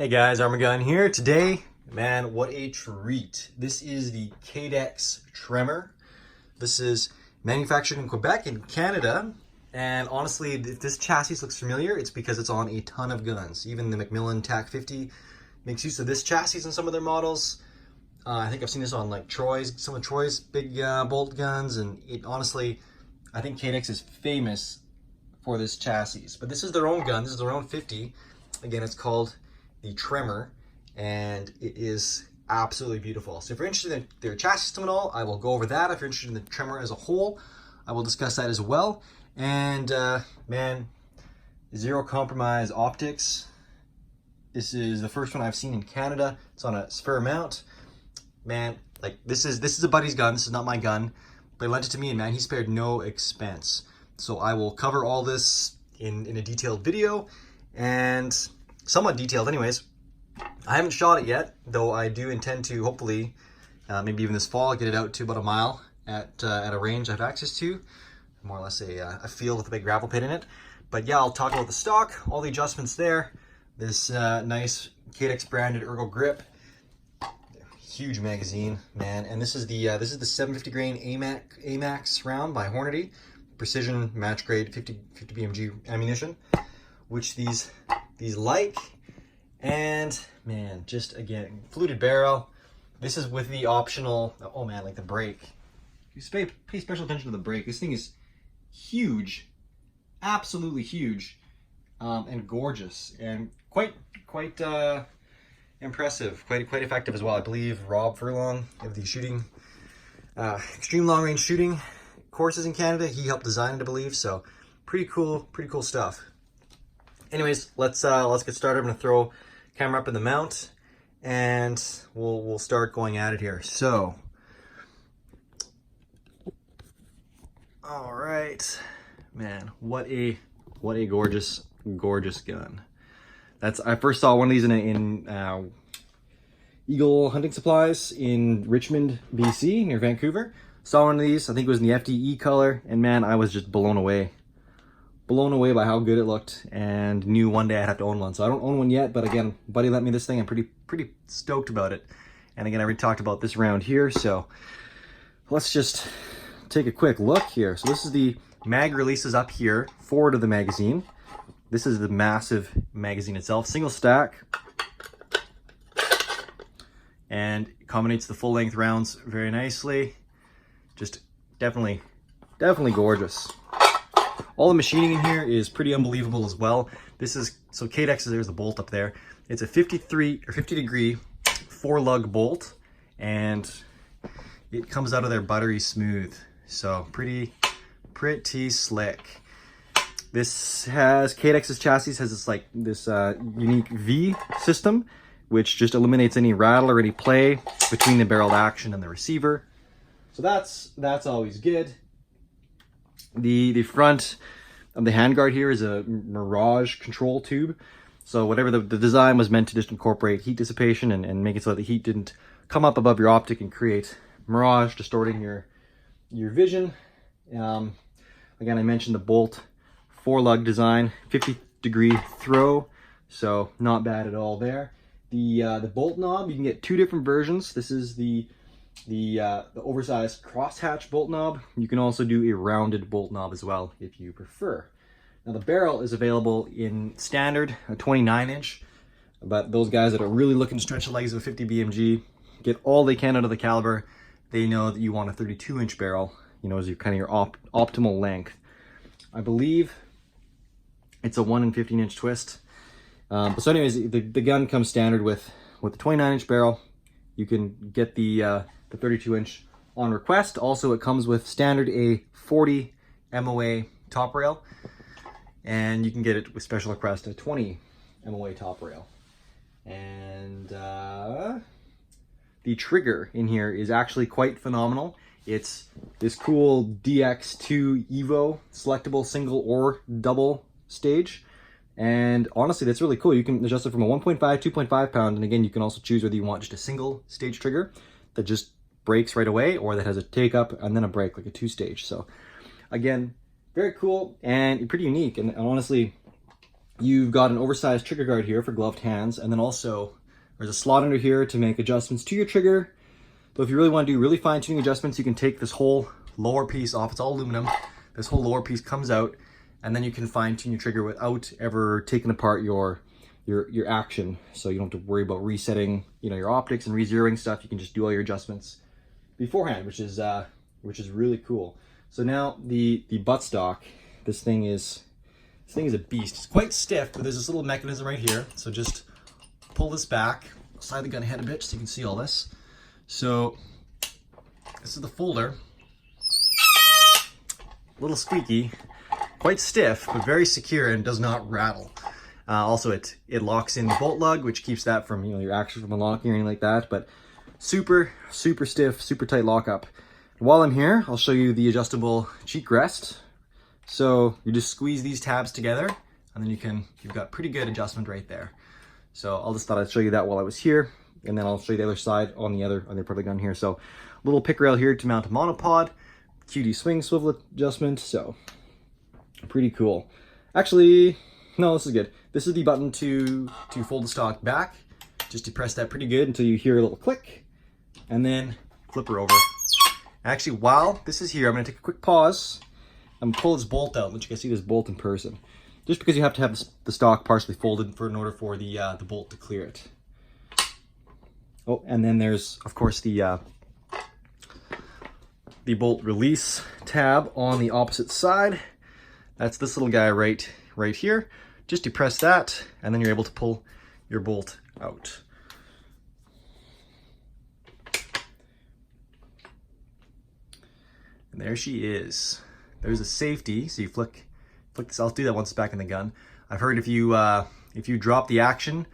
Hey guys, Arm&Gun here. Today, man, what a treat. This is the Cadex Tremor. This is manufactured in Quebec in Canada. And honestly, if this chassis looks familiar, it's because it's on a ton of guns. Even the Macmillan TAC 50 makes use of this chassis in some of their models. I think I've seen this on like some of Troy's big bolt guns. And honestly, I think Cadex is famous for this chassis. But this is their own gun. This is their own 50. Again, it's called the Tremor, and it is absolutely beautiful. So if you're interested in their chassis system at all, I will go over that. If you're interested in the Tremor as a whole, I will discuss that as well. And man, zero compromise optics. This is the first one I've seen in Canada. It's on a sphere mount. Man, like this is a buddy's gun. This is not my gun, but he lent it to me, and man, he spared no expense. So I will cover all this in a detailed video, and somewhat detailed anyways. I haven't shot it yet, though I do intend to hopefully, maybe even this fall, get it out to about a mile at a range I have access to. More or less a field with a big gravel pit in it. But yeah, I'll talk about the stock, all the adjustments there. This nice Cadex branded ergo grip. Huge magazine, man. And this is the 750 grain AMAX round by Hornady. Precision match grade 50 BMG ammunition, which these like. And man, just again, fluted barrel. This is with the optional, oh man, like the brake. You pay special attention to the brake. This thing is huge, absolutely huge, and gorgeous, and quite impressive, quite effective as well. I believe Rob Furlong of the shooting, extreme long range shooting courses in Canada, he helped design it, I believe. So pretty cool stuff. Anyways, let's get started. I'm gonna throw camera up in the mount, and we'll start going at it here. So, all right, man, what a gorgeous gun. I first saw one of these in Eagle Hunting Supplies in Richmond, BC, near Vancouver. Saw one of these. I think it was in the FDE color, and man, I was just blown away by how good it looked, and knew one day I'd have to own one. So I don't own one yet, but again, buddy lent me this thing. I'm pretty stoked about it. And again, I already talked about this round here, so let's just take a quick look here. So this is the mag releases up here, forward of the magazine. This is the massive magazine itself, single stack, and accommodates the full length rounds very nicely. Just definitely gorgeous. All the machining in here is pretty unbelievable as well. This is, so Cadex, there's the bolt up there. It's a 50 degree 4-lug bolt, and it comes out of there buttery smooth. So pretty slick. This has, Cadex's chassis has this unique V system, which just eliminates any rattle or any play between the barreled action and the receiver. So that's always good. The front of the handguard here is a Mirage control tube. So whatever the design was meant to just incorporate heat dissipation and make it so that the heat didn't come up above your optic and create mirage, distorting your vision. Again, I mentioned the bolt 4-lug design, 50 degree throw, so not bad at all there. The bolt knob, you can get two different versions. This is the oversized crosshatch bolt knob. You can also do a rounded bolt knob as well if you prefer. Now the barrel is available in standard, a 29-inch, but those guys that are really looking to stretch the legs of a 50 BMG, get all they can out of the caliber, they know that you want a 32-inch barrel, as your kind of your optimal length. I believe it's a 1 in 15-inch twist. So anyways, the gun comes standard with the 29-inch barrel. You can get the 32-inch on request. Also, it comes with standard a 40 MOA top rail, and you can get it with special request a 20 MOA top rail. And the trigger in here is actually quite phenomenal. It's this cool DX2 Evo selectable single or double stage. And honestly, that's really cool. You can adjust it from a 1.5, 2.5 pound. And again, you can also choose whether you want just a single stage trigger that just breaks right away, or that has a take up and then a break, like a 2-stage. So again, very cool and pretty unique. And honestly, You've got an oversized trigger guard here for gloved hands, and then also there's a slot under here to make adjustments to your trigger. So if you really want to do really fine-tuning adjustments, you can take this whole lower piece off. It's all aluminum. This whole lower piece comes out, and then you can fine-tune your trigger without ever taking apart your action. So you don't have to worry about resetting, your optics and re-zeroing stuff. You can just do all your adjustments beforehand, which is really cool. So now the buttstock, this thing is a beast. It's quite stiff, but there's this little mechanism right here. So just pull this back, slide the gun ahead a bit so you can see all this. So this is the folder. A little squeaky, quite stiff, but very secure and does not rattle. Also, it locks in the bolt lug, which keeps that from your action from unlocking or anything like that. But super stiff, super tight lockup. While I'm here, I'll show you the adjustable cheek rest. So you just squeeze these tabs together, and then you've got pretty good adjustment right there. So I just thought I'd show you that while I was here, and then I'll show you the other side on the other part of the gun here. So little pick rail here to mount a monopod, QD swing swivel adjustment. So pretty cool. Actually, no, this is good. This is the button to fold the stock back. Just depress that pretty good until you hear a little click, and then flip her over. Actually, while this is here, I'm going to take a quick pause. I'm gonna pull this bolt out, let you guys see this bolt in person. Just because you have to have the stock partially folded in order for the bolt to clear it. Oh, and then there's, of course, the bolt release tab on the opposite side. That's this little guy right here. Just depress that, and then you're able to pull your bolt out. And there she is. There's a safety, so you flick this. I'll do that once it's back in the gun. I've heard if you drop the action,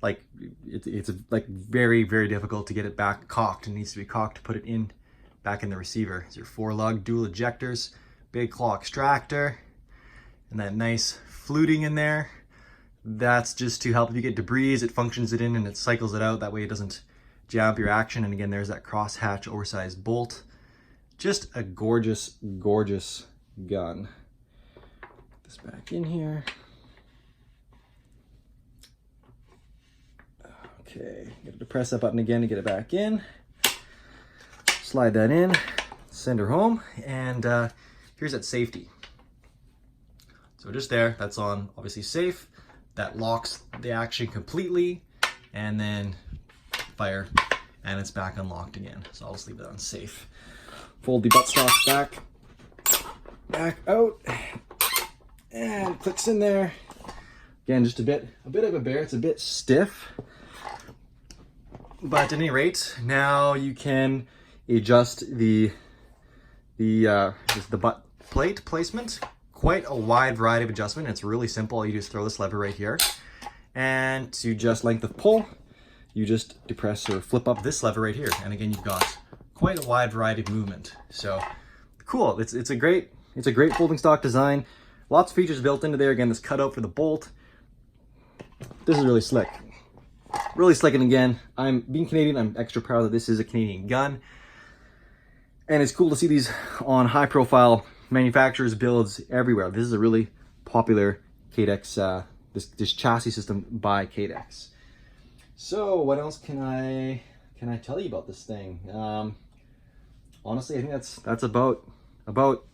like it's like very difficult to get it back cocked. It needs to be cocked to put it back in the receiver. It's your 4-lug dual ejectors, big claw extractor, and that nice fluting in there. That's just to help if you get debris. It functions it in and it cycles it out. That way it doesn't jam up your action. And again, there's that crosshatch oversized bolt. Just a gorgeous gun. Put this back in here. Okay, gotta depress that button again to get it back in. Slide that in, send her home, and here's that safety. So just there, that's on obviously safe. That locks the action completely, and then fire, and it's back unlocked again. So I'll just leave it on safe. Fold the buttstock back out, and clicks in there. Again, just a bit of a bear. It's a bit stiff, but at any rate, now you can adjust the butt plate placement. Quite a wide variety of adjustment. It's really simple. All you do is throw this lever right here, and to adjust length of pull, you just depress or flip up this lever right here, and again, you've got quite a wide variety of movement. So cool. It's a great folding stock design. Lots of features built into there. Again, this cutout for the bolt. This is really slick. Really slick. And again, being Canadian, I'm extra proud that this is a Canadian gun. And it's cool to see these on high profile manufacturers' builds everywhere. This is a really popular Cadex, this chassis system by Cadex. So what else can I tell you about this thing? Honestly, I think that's about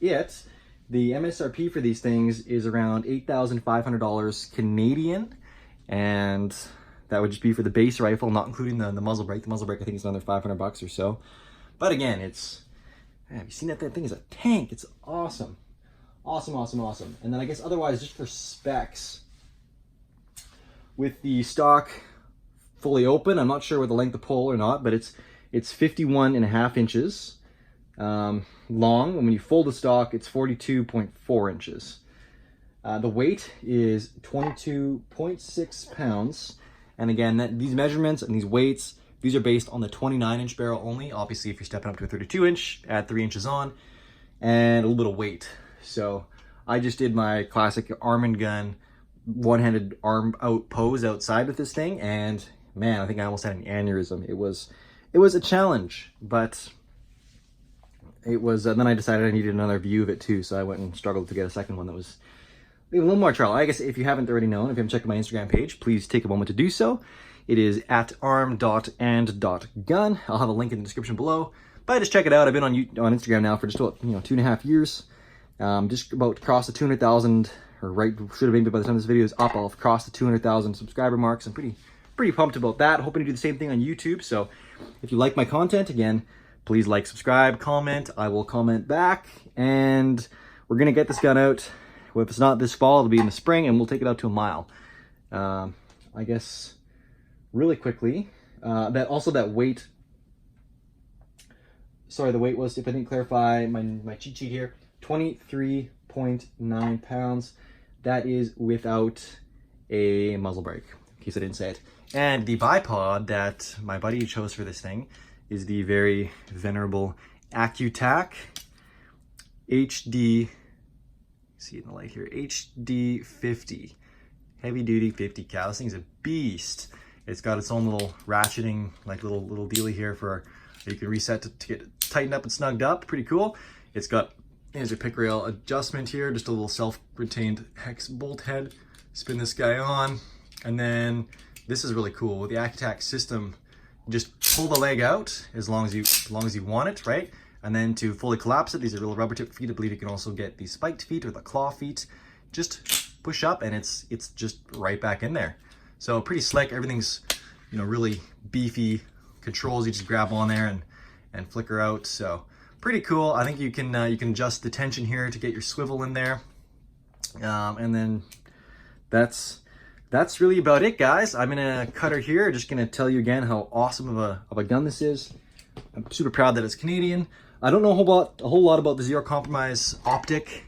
it. The MSRP for these things is around $8,500 Canadian, and that would just be for the base rifle, not including the muzzle brake. The muzzle brake I think is another $500 or so. But again, have you seen that thing is a tank? It's awesome. Awesome. And then I guess otherwise, just for specs, with the stock fully open, I'm not sure with the length of pull or not, but it's 51.5 inches long. And when you fold the stock, it's 42.4 inches. The weight is 22.6 pounds. And again, these measurements and these weights, these are based on the 29-inch barrel only. Obviously, if you're stepping up to a 32-inch, add 3 inches on, and a little bit of weight. So I just did my classic Arm&Gun one-handed arm out pose outside with this thing, and man, I think I almost had an aneurysm. It was a challenge, but it was. And then I decided I needed another view of it too, so I went and struggled to get a second one that was a little more trial. I guess if you haven't already known, if you haven't checked my Instagram page, please take a moment to do so. It is at arm.and.gun. I'll have a link in the description below. But just check it out. I've been on Instagram now for just about 2.5 years. Just about to cross the 200,000, or right, should have been by the time this video is up. I'll have crossed the 200,000 subscriber marks. I'm pretty pumped about that. Hoping to do the same thing on YouTube. So if you like my content, again, please like, subscribe, comment. I will comment back, and we're gonna get this gun out. Well, if it's not this fall, it'll be in the spring, and we'll take it out to a mile. I guess really quickly, that weight. Sorry, the weight was, if I didn't clarify my cheat sheet here, 23.9 pounds. That is without a muzzle brake, in case I didn't say it. And the bipod that my buddy chose for this thing is the very venerable AccuTac HD, see it in the light here, HD 50, heavy duty 50 cal. This thing's a beast. It's got its own little ratcheting, like little dealy here for, you can reset to get it tightened up and snugged up. Pretty cool. It's got, here's your pick rail adjustment here, just a little self-retained hex bolt head. Spin this guy on, and then this is really cool. With the AccuTac system, just pull the leg out as long as you want it, right? And then to fully collapse it, these are little rubber tip feet. I believe you can also get the spiked feet or the claw feet. Just push up and it's just right back in there. So pretty slick. Everything's really beefy controls. You just grab on there and flicker out. So pretty cool. I think you can adjust the tension here to get your swivel in there. And then that's really about it, guys. I'm gonna cut her here. Just gonna tell you again how awesome of a gun this is. I'm super proud that it's Canadian. I don't know a whole lot about the Zero Compromise optic,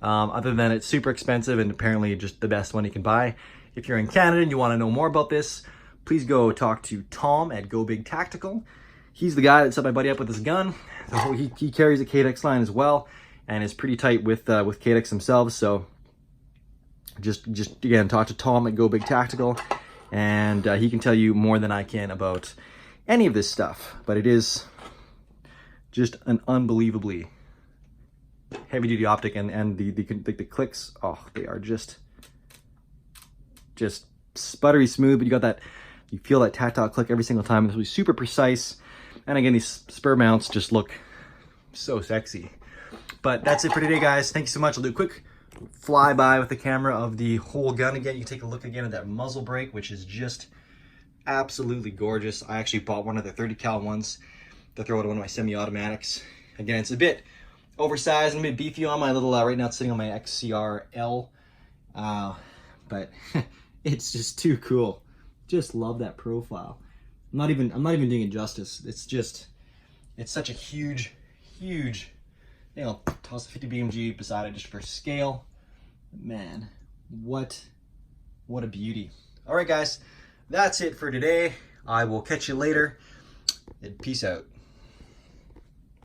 other than it's super expensive and apparently just the best one you can buy. If you're in Canada and you want to know more about this, please go talk to Tom at Go Big Tactical. He's the guy that set my buddy up with this gun. So he carries a Cadex line as well, and is pretty tight with Cadex themselves. So just again, talk to Tom at Go Big Tactical, and he can tell you more than I can about any of this stuff. But it is just an unbelievably heavy duty optic, and the clicks, oh, they are just sputtery smooth, but you got that, you feel that tactile click every single time. This will be super precise. And again, these spur mounts just look so sexy. But that's it for today, guys. Thank you so much. I'll do a quick flyby with the camera of the whole gun again. You can take a look again at that muzzle brake, which is just absolutely gorgeous. I actually bought one of the 30 cal ones to throw into one of my semi-automatics. Again, it's a bit oversized and a bit beefy on my little, right now it's sitting on my XCR-L, but it's just too cool. Just love that profile. I'm not even doing it justice. It's such a huge, I'll toss a 50 BMG beside it just for scale. Man, what a beauty. All right, guys, that's it for today. I will catch you later, and peace out.